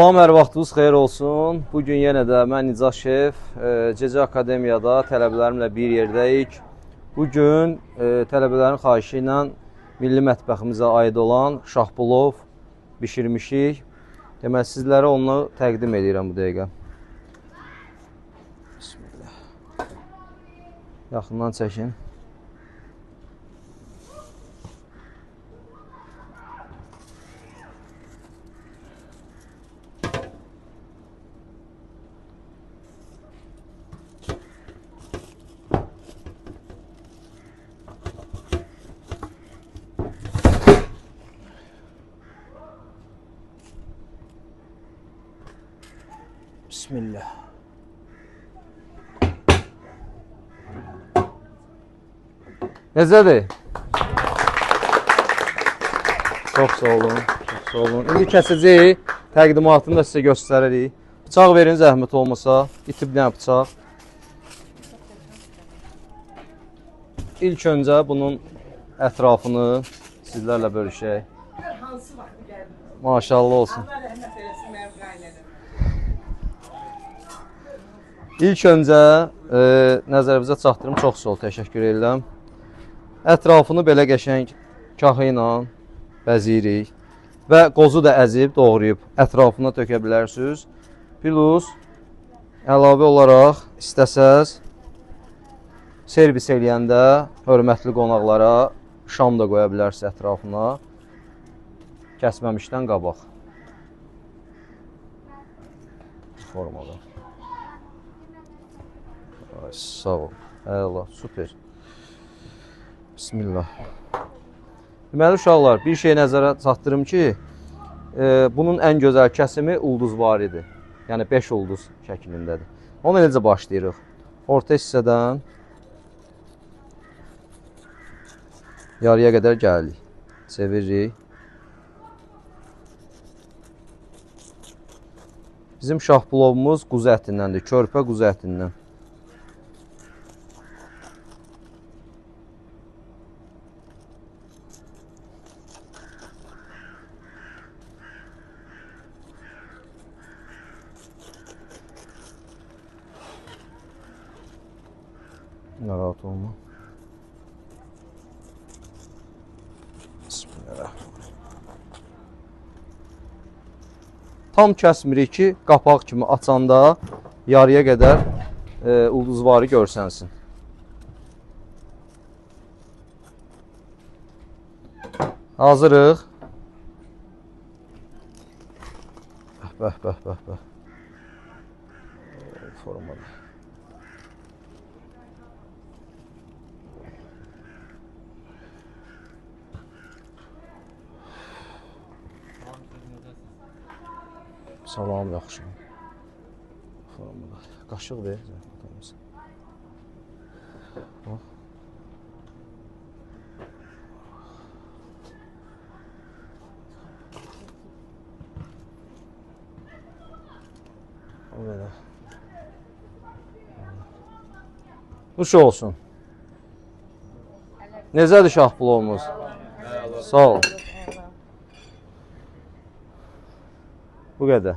Salam, hər vaxtınız xeyir olsun. Bugün yenə də mən Nicah Şef, Gecə Akademiyada tələbələrimlə bir yerdəyik. Bugün tələbələrin xahişi ilə milli mətbəximizə aid olan şahpulov bişirmişik. Deməli, sizlərə onu təqdim edirəm bu dəqiqə. Bismillah. Yaxından çəkin. Bismillah. Necədir? Çox sağ olun, çox sağ olun. İndi kəsici təqdimatını da sizə göstəririk. Bıçaq verin zəhmət olmasa. İtib nə bıçaq? İlk öncə bunun ətrafını sizlərlə bölüşək. Maşallah olsun. İlk öncə nəzərinizə çatdırım, çox sağ ol, təşəkkür edirəm. Ətrafını belə qəşəng kahı ilə bəziyirik və qozu da əzib, doğrayıb ətrafına tökə bilərsiniz. Plus, əlavə olaraq istəsəz servis eləyəndə hörmətli qonaqlara şam da qoya bilərsiniz ətrafına, kəsməmişdən qabaq. Formada. Ay, sağ ol. Əla, super. Bismillah. Deməli, uşaqlar, bir şey nəzərə çatdırım ki, bunun ən gözəl kəsimi ulduzvaridir. Yəni, 5 ulduz şəklindədir. Ona necə başlayırıq? Orta hissədən yarıya qədər gəlirik. Çeviririk. Bizim şahpulovumuz quzu ətindəndir, körpə quzu ətindən. Narahat olma. Bismillahirrahmanirrahim. Tam kəsmirik ki, qapaq kimi açanda yarıya qədər ulduzvarı görsənsin. Hazırıq. Bəh. Formada. Salam, yaxşı. Formada. Qaşıq ver. Nuş olsun. Necədir şahpulovumuz? Sağ ol. Bu qədər.